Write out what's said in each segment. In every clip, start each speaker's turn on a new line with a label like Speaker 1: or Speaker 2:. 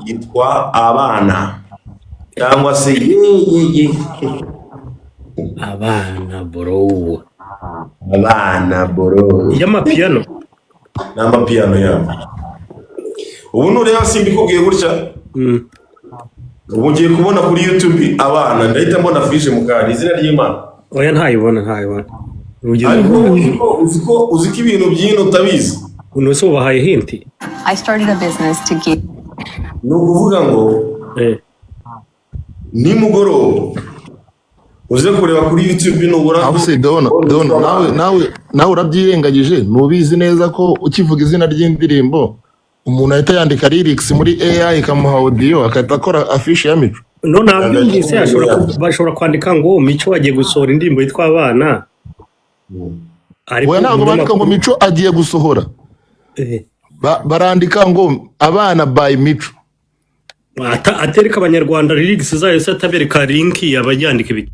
Speaker 1: yitwa Abana cyangwa se ye
Speaker 2: Abana bro.
Speaker 1: Abana bro
Speaker 2: Y'amapiano.
Speaker 1: n'amapiano yabo. Ubu nureba simbikubwiye gutya, ubu ngiye kubona kuri YouTube Abana, ndahita mbona fiche mukari izina ry'Imana.
Speaker 2: Oya ntayibona.
Speaker 1: Ariko uziko ibintu byino utabizi.
Speaker 2: Uno so bahaye hinti.
Speaker 3: I started a business to keep.
Speaker 1: No kuvuga ngo nimugoroba uze kureba kuri YouTube nubura
Speaker 4: aho se Dona nawe urabyirengagije, nubizi neza ko ukivuga izina ry'indirimbo umuntu ahita yandika lyrics muri AI ikamuha audio akahita akora affiche ya Mico.
Speaker 2: No nabyumvise bashobora kwandika ngo Mico agiye gusohora indirimbo yitwa Abana.
Speaker 4: Ariko ntabwo bandika ngo Mico agiye gusohora. Barandika ngo Abana by Mico.
Speaker 2: Atereka abanyarwanda lyrics zayo se atabereka link yabajyandika ibiki.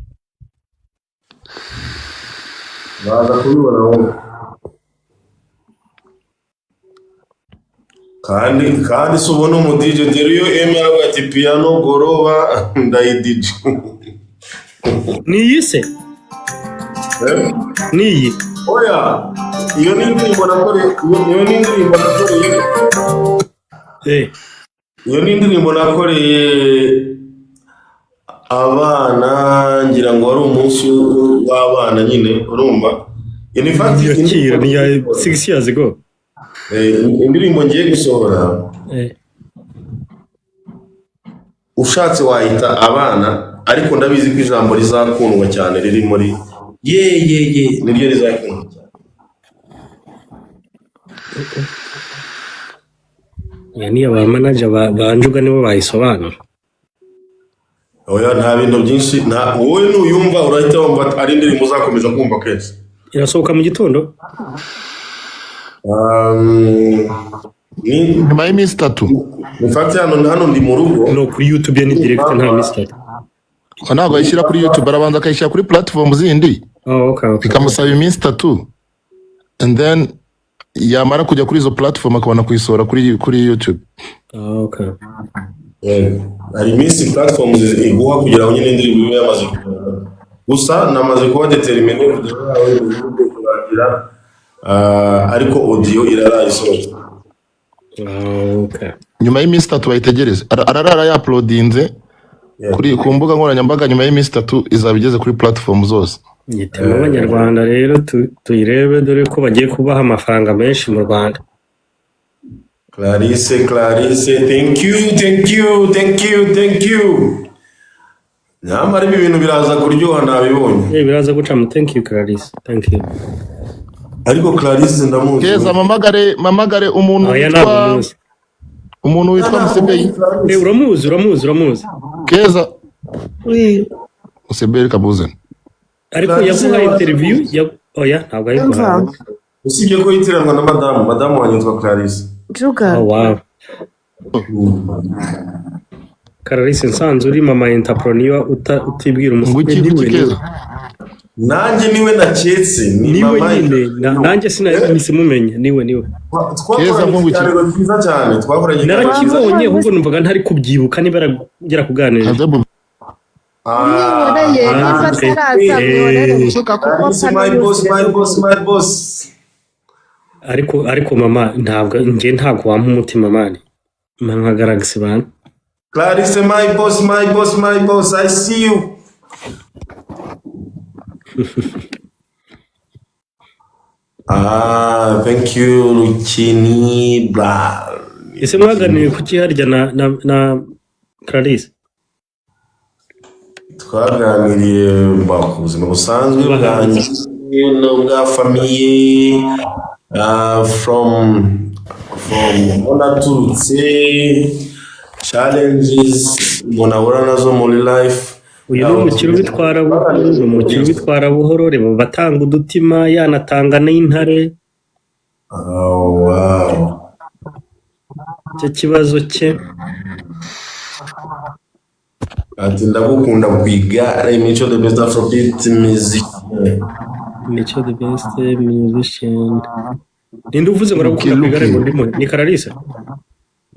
Speaker 1: Baza kubibona wowe. Kandi subona umu DJ Deriyo emera ati piano goroba ndayidije.
Speaker 2: Niyi se? Niyi.
Speaker 1: Oya, iyo ni indirimbo nakoreye. Iyo ni indirimbo nakoreye Abana, ngira ngo ari umunsi w'abana nyine, urumva? In fact,
Speaker 2: ni 6 years ago.
Speaker 1: Indirimbo ngiye gusohora. Ushatse wahita Abana, ariko ndabizi ko ijambo rizakundwa cyane riri muri ye niryo rizakundwa cyane.
Speaker 2: Yani aba manager banjuga nibo bayisobanura.
Speaker 1: Oya nta bintu byinshi, nta wowe nuyumva urahita wumva ari indirimbo uzakomeza kumva kenshi.
Speaker 2: Irasohoka mu gitondo?
Speaker 4: Ni nyuma y'iminsi 3.
Speaker 1: In fact hano ndi mu rugo.
Speaker 2: No kuri YouTube ni direct nta minsi 3.
Speaker 4: Ntabwo ayishyira kuri YouTube, arabanza akayishyira kuri platform zindi.
Speaker 2: Okay.
Speaker 4: Bikamusaba iminsi 3 and then yamara kujya kuri izo platform akabona kuyisohora kuri YouTube.
Speaker 2: Okay.
Speaker 1: Hari iminsi platform iguha kugira ngo nyine indirimbo ibe yamaze kugaragara. Gusa namaze kuba determine kugira ariko audio irarayisohoka.
Speaker 2: Okay.
Speaker 4: Nyuma y'iminsi 3 bayitegereze. Ararara ya uploadinze kuri ku mbuga nkoranyambaga, nyuma y'iminsi 3 izabigeze kuri platform zose.
Speaker 2: Yitema abanyarwanda rero tuyirebe dore ko bagiye kubaha amafaranga menshi mu Rwanda.
Speaker 1: Clarisse, thank you. Nyamara ibintu biraza kuryoha nabibonye.
Speaker 2: Biraza guca mu thank you Clarisse. Thank you.
Speaker 1: Ariko Clarisse ndamuzi.
Speaker 4: Keza mamagare umuntu witwa Musebeyi.
Speaker 2: Uramuzi.
Speaker 4: Keza. Musebeyi kabuze.
Speaker 2: Ariko yaguha interview oya ntabwo ayiguha.
Speaker 1: Usibye ko yitiranwa na madamu wanyitwa Clarisse.
Speaker 3: Juga.
Speaker 2: Wow. Clarisse nsanzwe uri mama entrepreneur utibwira
Speaker 4: umusore.
Speaker 1: Nanjye niwe naketse ni mama
Speaker 2: nyine nanjye sinahise mumenye niwe.
Speaker 1: Keza ngo cyiza cyane twakoranye.
Speaker 2: Narakibonye ahubwo numvaga ntari kubyibuka niba yaragera kuganira.
Speaker 1: My boss.
Speaker 2: Ariko mama ntabwo wampa umutima mani. Mama Galaxy bana.
Speaker 1: Clarisse my boss, I see you. Thank you Rukini bra.
Speaker 2: Ese mwaganiriye kuki harya na Clarisse?
Speaker 1: Twaganiriye ku buzima busanzwe bwanjye bwa famiye, from naturutse, challenges munahura nazo muri life.
Speaker 2: Uyu ni umukiro bitwara buhoro, reba batanga udutima yanatanga n'intare.
Speaker 1: Wow.
Speaker 2: Icyo kibazo cye
Speaker 1: ati ndagukunda kwigare. Mico the best Afrobeat musician. Ninde uvuze ngo ndagukunda kwigare ngo ndimo ni Clarisse?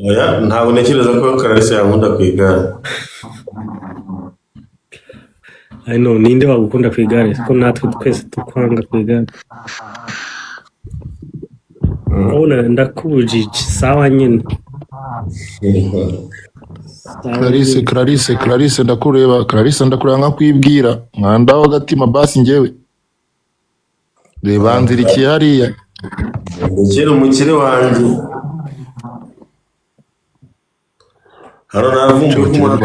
Speaker 1: oya ntabwo ntekereza ko Clarisse yankunda ku igare.
Speaker 2: I know ninde wagukunda ku igare ko natwe twese tukwanga ku igare. Urabona ndakubujije sawa nyine.
Speaker 4: Clarisse ndakureba nkakwibwira mwandaho agatima basi njyewe reba nzira iki hariya
Speaker 1: umukire wanjye hano navumbuye ko umuntu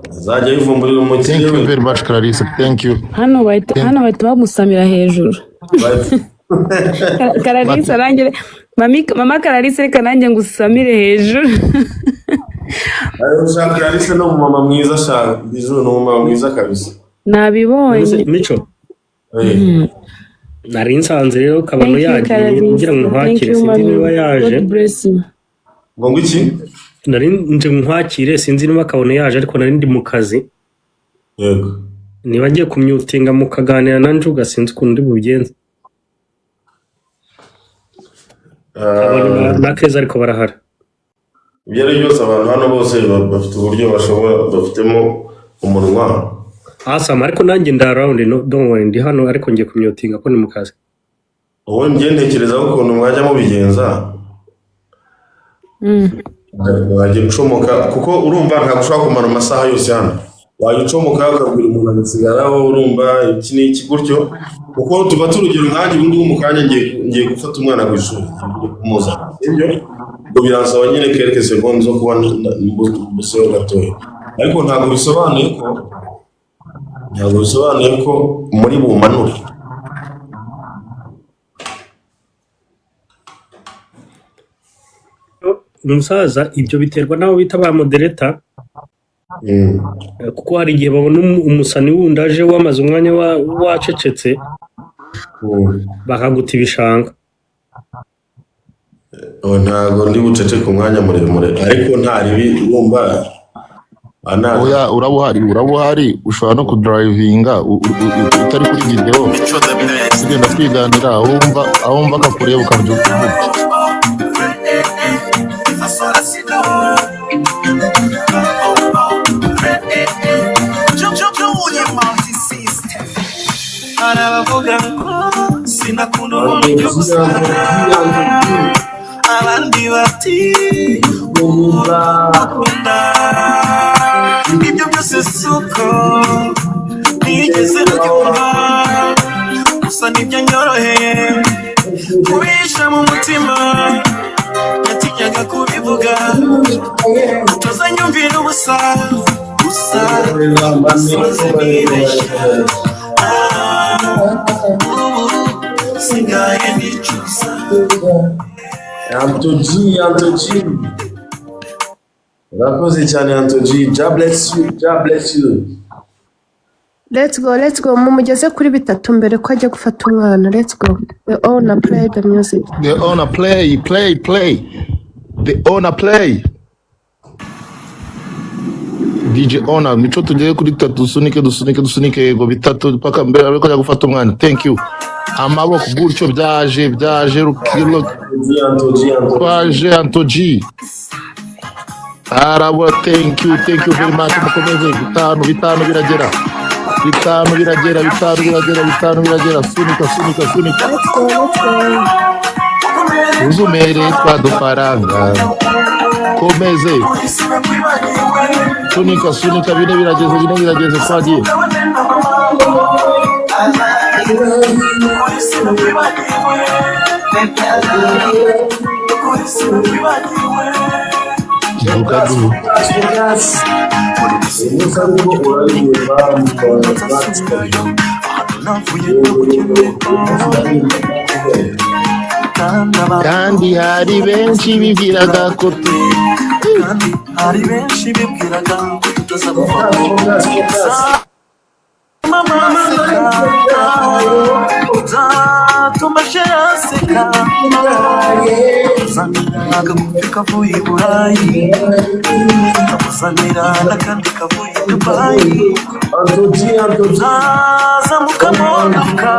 Speaker 1: azajya yivumburira umukire.
Speaker 4: thank you very much Clarisse, thank you.
Speaker 5: hano bahita bamusamira hejuru. Clarisse arangire mama Clarisse reka nanjye ngusamire hejuru.
Speaker 1: ushaka Clarisse no mama mwiza ashaka ijuru no mama mwiza kabisa.
Speaker 5: Nabibonye
Speaker 2: Mico nari nsanze rero kabano yagiye ngira ngo nkwakire sinzi niba yaje.
Speaker 1: ngo iki
Speaker 2: Nari nje nkwakire sinzi niba kabano yaje ariko nari ndi mu kazi.
Speaker 1: yego
Speaker 2: Niba ngiye kumyutinga mukaganira na Njuga sinzi ukuntu ndi bubigenze. Kabano na Keza ariko barahari.
Speaker 1: ibyo ari byose abantu hano bose bafite uburyo bafitemo umunwa.
Speaker 2: Awesome ariko nanjye nda around no don't worry ndi hano ariko ngiye kumyutinga ko ni mu kazi.
Speaker 1: Ubu njye ntekereza ukuntu mwajya mubigenza. Wajya ucomoka kuko urumva ntabwo ushobora kumara amasaha yose hano. Wajya ucomoka ukabwira umuntu agasigaraho urumva iki ni iki gutyo kuko tuba turugero nkanjye ubundi mu kanya ngiye gufata umwana ku ishuri ngiye kumuzana. Ibyo ngo biransaba nyine quelques secondes zo kuba mbuseo gatoya ariko ntabwo bisobanuye ko muri bumanure.
Speaker 2: Umusaza ibyo biterwa nabo bita ba moderator. Kuko hari igihe babona umusani wundi aje wamaze umwanya wacecetse bakaguta ibishanga.
Speaker 1: Ntabwo ndi bucece ku mwanya muremure ariko ntari bumva
Speaker 4: oya urabuhari ushobora no kudrivinga utari kuri video ugenda twiganira aho wumva akakureba ukabyuka
Speaker 6: arabavuga ko sinakunda uburyo gusa abandi bati umukunda ibyo byose suko nigeze nabyumva gusa nibyo nyoroheye kubisha mu mutima natinyaga kubivuga utazanyumvira ubusa gusa sinzi nibeshya singaye nicuza.
Speaker 1: Antoji urakoze cyane Antoji. God bless you.
Speaker 7: Let's go mumugeze kuri bitatu mbere ko ajya gufata umwana. Let's go. The owner play the music.
Speaker 4: the owner play DJ owner Mico tugeye kuri bitatu dusunike yego bitatu paka mbere ariko ajya gufata umwana. Thank you amaboko gutyo byaje rukilo twaje Antoji arabura. Thank you very much mukomeze. bitanu biragera sunika uzumere twadufaranga komeze sunika bine birageze twagiye kandi hari benshi bibwiraga ko
Speaker 6: agakufi kavuye i Burayi kamuzanira n'akandi kavuye i Dubayi zaza mukamodoka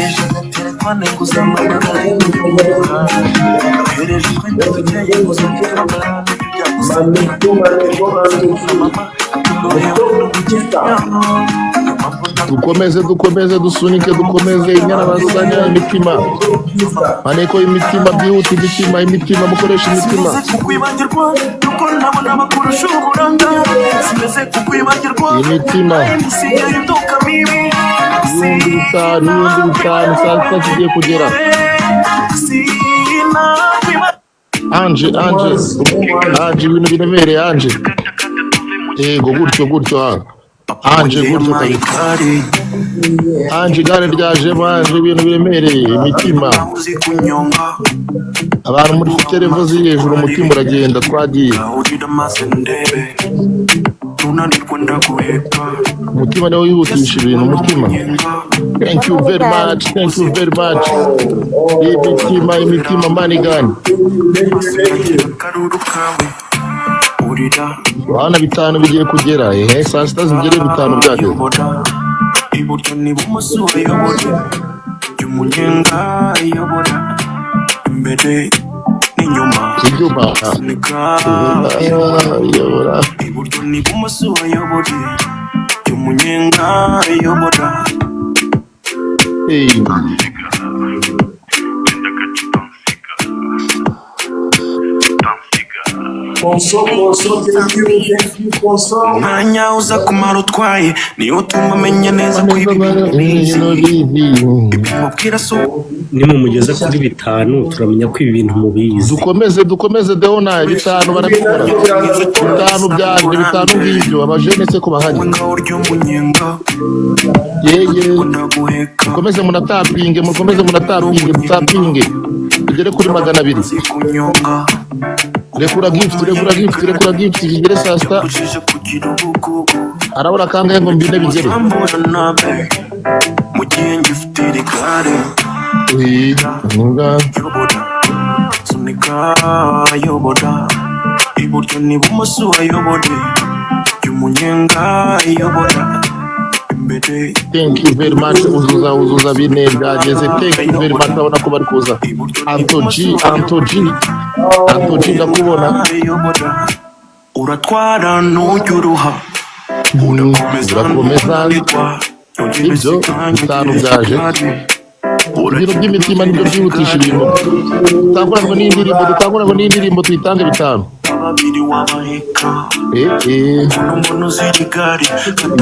Speaker 6: ejo nateretse twanenguza amagara yohereje twenda tujyaye gusa nitwamara
Speaker 4: dukomeze dusunike dukomeze inyarabasanya imitima maneko imitima byuti imitima mukoresha imitima
Speaker 6: kukwibagirwa nuko nabona bakurusha uburanga simeze kukwibagirwa
Speaker 4: imitima
Speaker 6: yahinduka mibi
Speaker 4: ibihumbi bitanu saa sita zigiye kugera Anje ibintu biremereye Anje yego gutyo Anje gutyo kabisa Anje igare ryajemo Anje ibintu biremereye imitima abantu muri televiziyo ziri hejuru umutima uragenda twagiye umutima niwo wihutisha ibintu umutima thank you very much imitima manigani Bana bitanu bigiye kugera saa sita zigere bitanu byageze iburyo n'ibumoso ayobora y'umunyenga ayobora imbere n'inyuma ayobora iburyo n'ibumoso ayobora y'umunyenga ayobora
Speaker 6: umwanya uza kumara utwaye niyo utuma amenya neza ko
Speaker 2: nimumugeza kuri bitanu turamenya ko ibi bintu mubizi
Speaker 4: dukomeze Deona bitanu barabikora bitanu byaje bitanu ngibyo abajene se ko bahari dukomeze munatapinge mutapinge tugere kuri 200 rekura gift bigere saa sita arabura kangahe ngo mbine bigere
Speaker 6: mu gihe ngifite rigare
Speaker 4: nunga
Speaker 6: sunika ayobora iburyo n'ibumoso ayobora y'umunyenga ayobora imbere.
Speaker 4: Thank you very much uzuza bine byageze. Thank you very much abona ko bari kuza Antoji ndakubona
Speaker 6: uratwara ntujuruha
Speaker 4: urakomeza ibyo bitanu byaje ibintu by'imitima nibyo byihutisha ibintu dutangura n'indirimbo tuyitange bitanu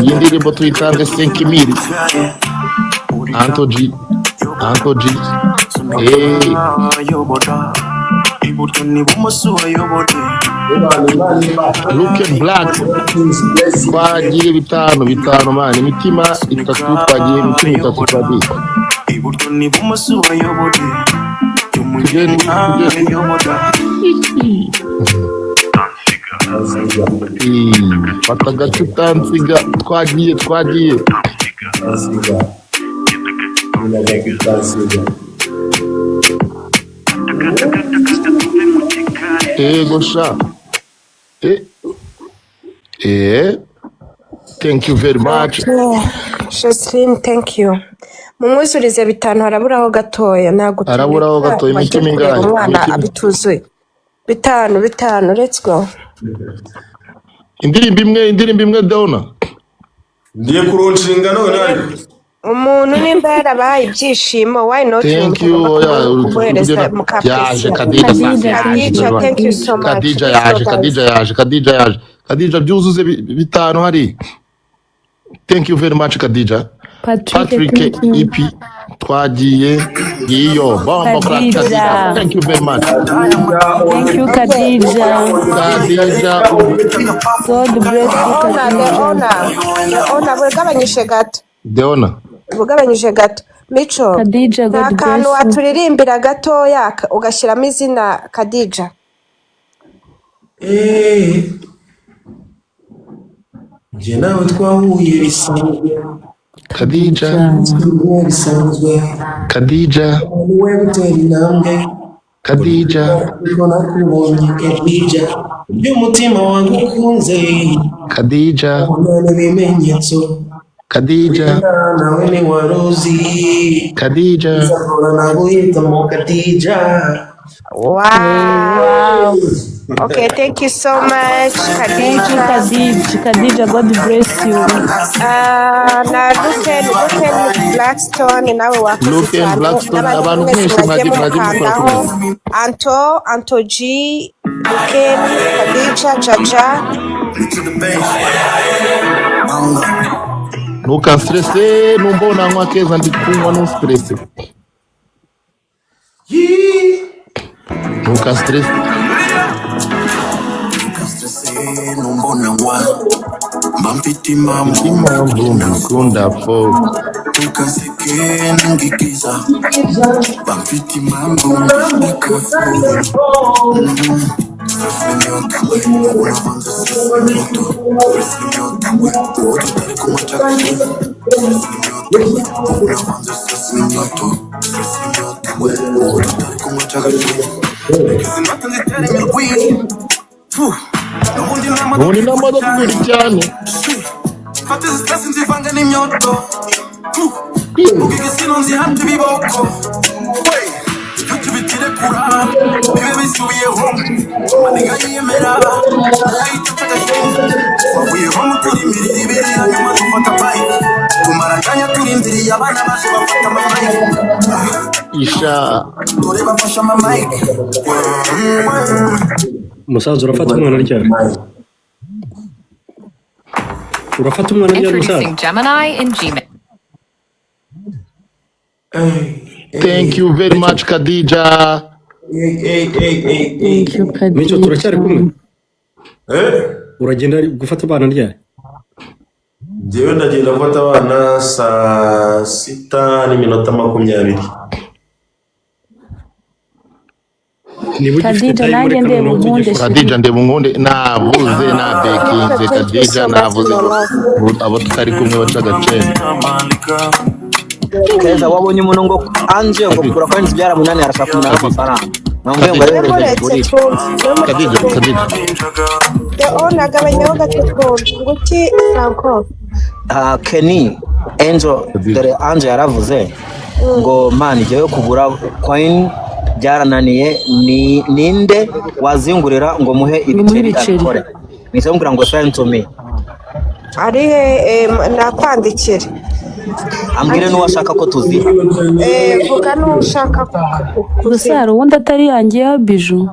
Speaker 4: iyi ndirimbo tuyitange 5,000 Antoji Look at black twagiye bitanu man imitima itatu twagiye imitima itatu twagiye fata gace utansiga twagiye gosha thank you very much
Speaker 7: Josephine, thank you. Mumwuzurize bitanu haraburaho gatoya ntago
Speaker 4: haraburaho gatoya imitima ingahe
Speaker 7: umwana abituzuye bitanu let's go.
Speaker 4: indirimbo imwe Deona
Speaker 1: ndiye kuronshinga none ari
Speaker 7: umuntu nimba yarabaye ibyishimo why not
Speaker 4: thank you yaje Khadija
Speaker 7: thank you so much
Speaker 4: Khadija byuzuze bitanu hari thank you very much Khadija Patrick EP twagiye iyo bombo Khadija thank you very much
Speaker 5: Thank you, Khadija. God bless you, Khadija.
Speaker 7: Ona bugabanyije gato
Speaker 4: Deona
Speaker 7: bugabanyije gato Mico
Speaker 5: Khadija, God
Speaker 7: akantu
Speaker 5: bless you.
Speaker 7: waturirimbira gatoya ugashyiramo izina Khadija.
Speaker 6: njye nawe twahuye bisanzwe
Speaker 4: Khadija
Speaker 6: wowe gutera intambwe
Speaker 4: Khadija
Speaker 6: ariko nakubonye Khadija ibyo umutima wanjye ukunze
Speaker 4: Khadija
Speaker 6: none ibimenyetso
Speaker 4: Khadija,
Speaker 1: nawe ni waruzi
Speaker 4: Khadija.
Speaker 1: Sakura naguhitamo Khadija.
Speaker 7: Wow. Okay, thank you so much,
Speaker 5: Thank you,
Speaker 7: Khadija.
Speaker 5: Khadija. God bless you.
Speaker 7: Na Luken Blackstone nawe wakoze
Speaker 4: Luken
Speaker 7: cyane
Speaker 4: Blackstone,
Speaker 7: n'abandi
Speaker 4: abantu
Speaker 7: mwese
Speaker 4: mwese
Speaker 7: mwagiye
Speaker 4: mwagiye mukora
Speaker 7: mumukandaho
Speaker 4: kumwe.
Speaker 7: Anto G, Luken, Khadija, Jaja.
Speaker 4: Nuka stresse, numbona nkwa keza ndi kunywa no stresse. Nuka stresse.
Speaker 6: Numbona nkwa Mampiti mambo
Speaker 4: Impamvu mbikunda fo.
Speaker 6: Tukaseke nangikiza Mampiti mambo mbikunda
Speaker 4: Ubundi namaze kubwira cyane.
Speaker 6: Fate stress nzivanga n'imyoto Ugigisino nzihate biboko Tutubitire kura Bibe bisubiyeho Maniga yiyemera Ayita tagase Wabuyeho muturi imiriri ibiri Hanyuma dufata bike Tumara kanya turindiriye abana baje bafata amamike
Speaker 4: Isha.
Speaker 6: Dore bafashe amamike
Speaker 2: Umusaza urafata umwana ryari? Urafata umwana ryari umusaza?
Speaker 3: Introducing Gemini in Gmail.
Speaker 4: Thank you very much, Khadija.
Speaker 5: Thank you,
Speaker 2: Mico
Speaker 5: Khadija.
Speaker 2: turacyari kumwe? Uragenda gufata abana ryari?
Speaker 1: Njyewe ndagenda gufata abana saa 6:20.
Speaker 2: Niba ugifite
Speaker 5: Khadija,
Speaker 2: time
Speaker 5: nanjye
Speaker 2: reka
Speaker 5: ndeba
Speaker 2: noneho
Speaker 5: unkunde
Speaker 2: tugifate.
Speaker 4: Khadija ndeba unkunde navuze nabekinze Khadija navuze abo tutari kumwe baca agacene.
Speaker 8: Keza wabonye umuntu ngo anje ngo kugura coins byaramunani arashaka kumara amafaranga. Namwe ngo rero
Speaker 7: Uretse
Speaker 4: Khadija.
Speaker 7: nagabanyaho gato twumva nguki Franco.
Speaker 8: Kenny Angel dore anje yaravuze ngo man igiye kugura coin byarananiye ni ninde wazingurira ngo muhe ibiceri akore. Nise mubwira ngo send to me.
Speaker 7: Ari nakwandikira.
Speaker 8: Ambwire n'uwashaka ko tuziha.
Speaker 7: Vuga n'ushaka
Speaker 5: Gusa hari uwundi atari yanjye ya Biju.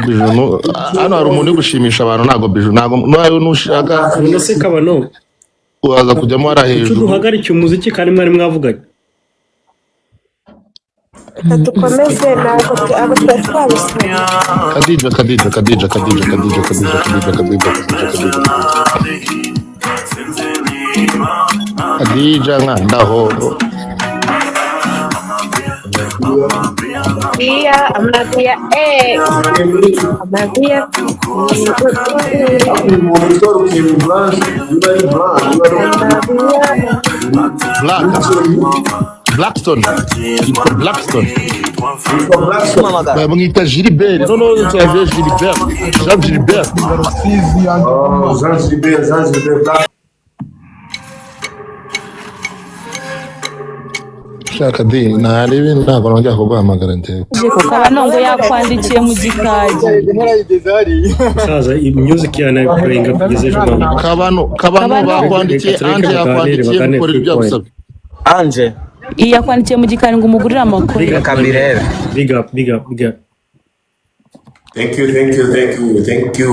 Speaker 4: Biju hano hari umuntu uri gushimisha abantu ntago Biju ntago nawe nushaka
Speaker 2: None se kabano
Speaker 4: waza kujyamo hara
Speaker 2: icyo
Speaker 4: hejuru.
Speaker 2: duhagarike umuziki kandi mwari mwavuganye.
Speaker 7: dukomeze ntabwo abo twabisabye.
Speaker 4: Khadija. Khadija nkandaho.
Speaker 7: Amabia
Speaker 4: Blackstone.
Speaker 8: Mamagara.
Speaker 4: Bamwita Gilbert. No, c'est Gilbert. Jean Gilbert.
Speaker 1: Jean Gilbert.
Speaker 4: Shaka di narebe ntabwo nongera kuguhamagara njyewe.
Speaker 5: Kaba nongo yakwandikiye mu gikaji.
Speaker 2: Musaza music yana playing kugeza ejo bundi.
Speaker 4: Kabano bakwandikiye anje yakwandikiye gukora ibyo gusabye.
Speaker 8: Anje
Speaker 5: yakwandikiye mu gikari ngo umugurire amakuru.
Speaker 8: kabirebe.
Speaker 2: Big up.
Speaker 1: Thank you.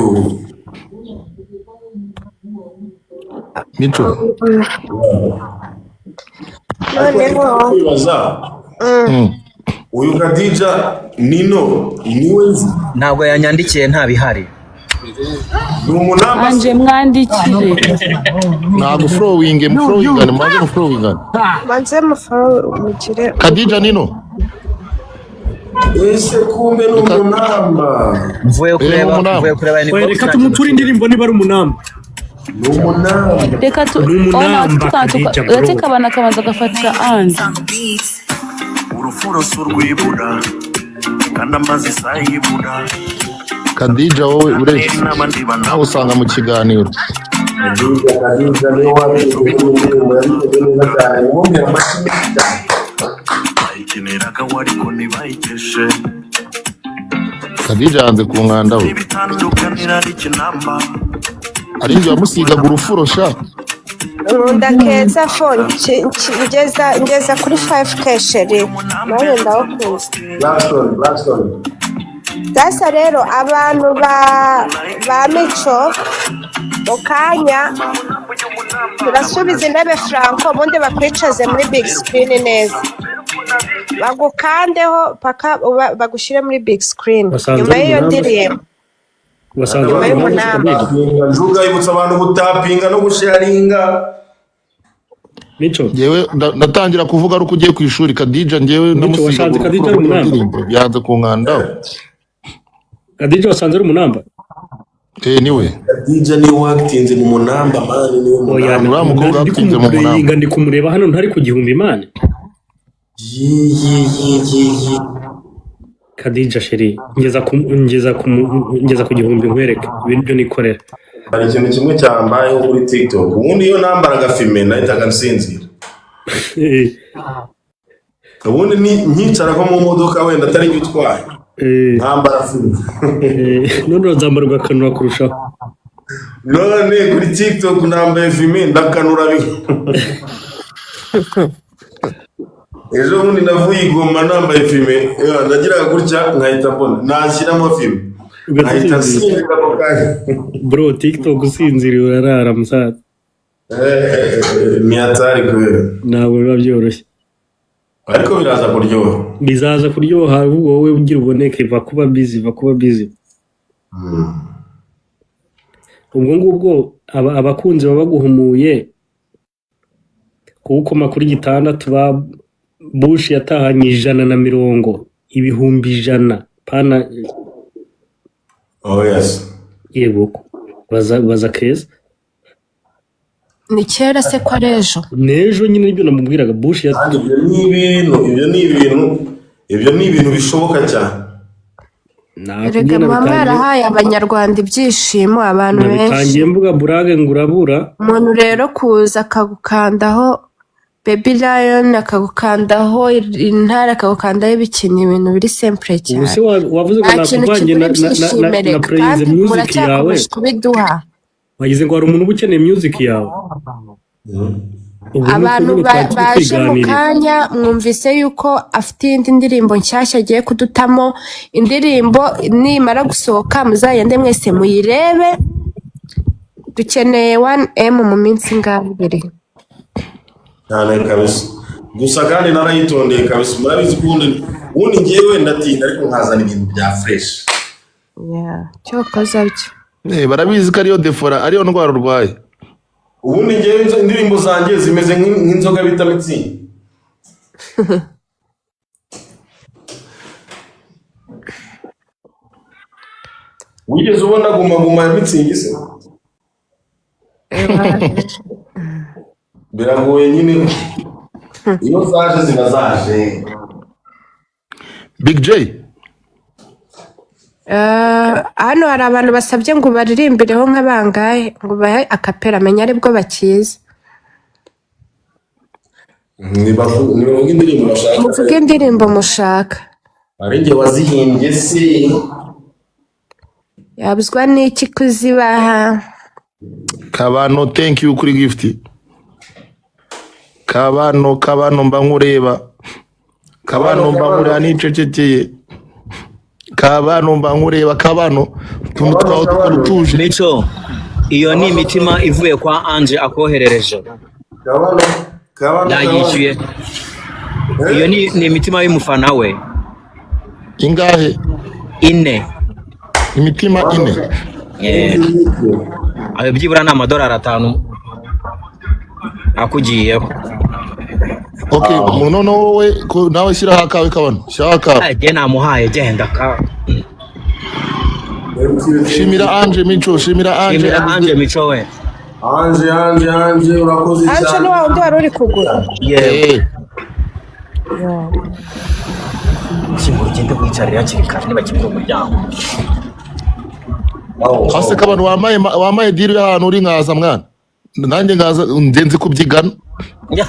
Speaker 4: Mico.
Speaker 1: Kwibaza uyu Khadija Nino niwe nzi
Speaker 8: Ntabwo yanyandikiye nta bihari.
Speaker 1: ni umunamba
Speaker 5: Anje mwandikire.
Speaker 4: Ntabwo flowing mwanze.
Speaker 7: manze mufaro mukire.
Speaker 4: Khadija Nino.
Speaker 1: ese kumbe ni umunamba
Speaker 8: Mvuye kureba ni
Speaker 2: Reka tumuture indirimbo niba ari umunamba.
Speaker 1: ni umunamba
Speaker 5: Reka tu
Speaker 2: Numunamba Khadija, bro.
Speaker 5: uretse kabana kabanza agafatira Anje.
Speaker 6: urufuro surwibura kandi amazi sayibura
Speaker 4: Khadija wowe uretse
Speaker 6: n'abandi bana
Speaker 4: nawe usanga mu kiganiro.
Speaker 1: Khadija niwe wateguye indirimbo yabikoze neza cyane mwongera amashyi cyane bayikeneraga wariko ntibayikeshe
Speaker 4: Khadija yanze ku nkanda we
Speaker 6: ibitandukanira n'ikinamba
Speaker 4: ari njye wamusigaga urufuro sha
Speaker 7: nkunda keza phone ngeza kuri 5k sheri nawe ndawukunda
Speaker 1: Blackstone
Speaker 7: sasa rero abantu ba Mico mu kanya turasubiza intebe Franco ubundi bakwicaze muri big screen neza bagukandeho paka bagushyire muri big screen nyuma y'iyo ndirimbo nyuma y'umunamba
Speaker 1: njuga yibutsa abantu gutapinga no gusharinga
Speaker 2: Mico
Speaker 4: njyewe ndatangira kuvuga ari uko ugiye ku ishuri Khadija njyewe namusigaga urufuro yanze ku nkanda
Speaker 2: Khadija wasanze ari umunamba
Speaker 4: niwe
Speaker 1: Khadija niwe watinze mu munamba mani niwe munamba
Speaker 4: uriya mukobwa watinze mu munamba
Speaker 2: ndi kumureba hano ntari ku gihumbi mani Khadija sheri ngeza ku gihumbi nkwereke ibintu nikorera
Speaker 1: hari ikintu kimwe cyambayeho kuri TikTok ubundi iyo nambaraga filme nahitaga nsinzira ubundi nkicara ko mu modoka wenda atari njye utwaye ntambara filme
Speaker 2: none uzambara ugakanura kurushaho
Speaker 1: none kuri TikTok nambaye filme ndakanura ejo bundi navuye igoma nambaye filme ndagiraga gutya nkahita mbona nashyiramo filme nkahita nsinzira ako kanya
Speaker 2: bro TikTok usinziriye urarara musaza
Speaker 1: ni hatari kubera
Speaker 2: ntabwo biba byoroshye
Speaker 1: ariko
Speaker 2: bizaza kuryoha ahubwo wowe ugira uboneke va kuba busy ubwo ngubwo abakunzi baba baguhumuye kuwukoma kuri 6 ba Bush yatahanye 150 ibihumbi 100 pana
Speaker 1: yes
Speaker 2: yego baza keza
Speaker 7: ni kera se ko arejo
Speaker 2: nejo nyine ibyo namubwiraga Bush
Speaker 1: ibyo ni ibintu bishoboka cyane
Speaker 7: reka mama yarahaye abanyarwanda ibyishimo abantu benshi
Speaker 2: nabitangiye mvuga burage ngurabura
Speaker 7: umuntu rero kuza akagukandaho Baby Lion akagukandaho intara akagukandaho ibikini ibintu biri simple cyane
Speaker 2: ubuse wavuze ngo nakuvange na praise music yawe
Speaker 7: kubiduha
Speaker 2: wagize ngo hari umuntu ukeneye music yawe
Speaker 7: abantu baje mu kanya mwumvise yuko afite indi ndirimbo nshyashya agiye kudutamo indirimbo nimara gusohoka muzagende mwese muyirebe dukeneye 1M mu minsi ngabiri
Speaker 1: cyane kabisa gusa kandi narayitondeye kabisa murabizi ubundi ngewe ndatinda ariko nkazana ibintu bya fresh
Speaker 7: cyo koza byo
Speaker 4: barabizi ko ariyo defora ariyo ndwara urwaye
Speaker 1: ubundi ngewe indirimbo zanjye zimeze nk'inzoga bita mitsingi wigeze ubona guma ya mitsingi se biragoye nyine iyo zaje ziba zaje
Speaker 4: Big J
Speaker 7: hano hari abantu basabye ngo baririmbireho nk'abangahe ngo bahe akapera amenya aribwo bakiza muvuge indirimbo mushaka
Speaker 1: ari njye wazihimbye se
Speaker 7: yabuzwa n'iki kuzibaha
Speaker 4: Kabano thank you kuri gift Kabano mba nkureba Kabano mba nkureba nicecekeye Kabano mba nkureba Kabano tuntu twawe twatuje
Speaker 8: Mico iyo ni imitima ivuye kwa Ange akoherereje
Speaker 1: Kabano
Speaker 8: yayishyuye iyo ni imitima y'umufana we
Speaker 4: ingahe
Speaker 8: 4
Speaker 4: imitima 4
Speaker 8: ayo byibura na $5 akugiyeho
Speaker 4: okay munono wowe nawe shyira hakawe Kabano shyira hakawe
Speaker 8: je namuhaye genda ka
Speaker 4: shimira Ange Mico shimira
Speaker 8: Ange Mico we
Speaker 1: Ange urakoze cyane
Speaker 7: Ange ni wa undi wari uri kugura
Speaker 8: Simbura ugende kwicarira hakiri kare niba kimwe umuryango
Speaker 4: hase Kabano wamaye deal y'ahantu uri nkaza mwana nanjye ngaza ngenzi kubyigana
Speaker 8: Ya,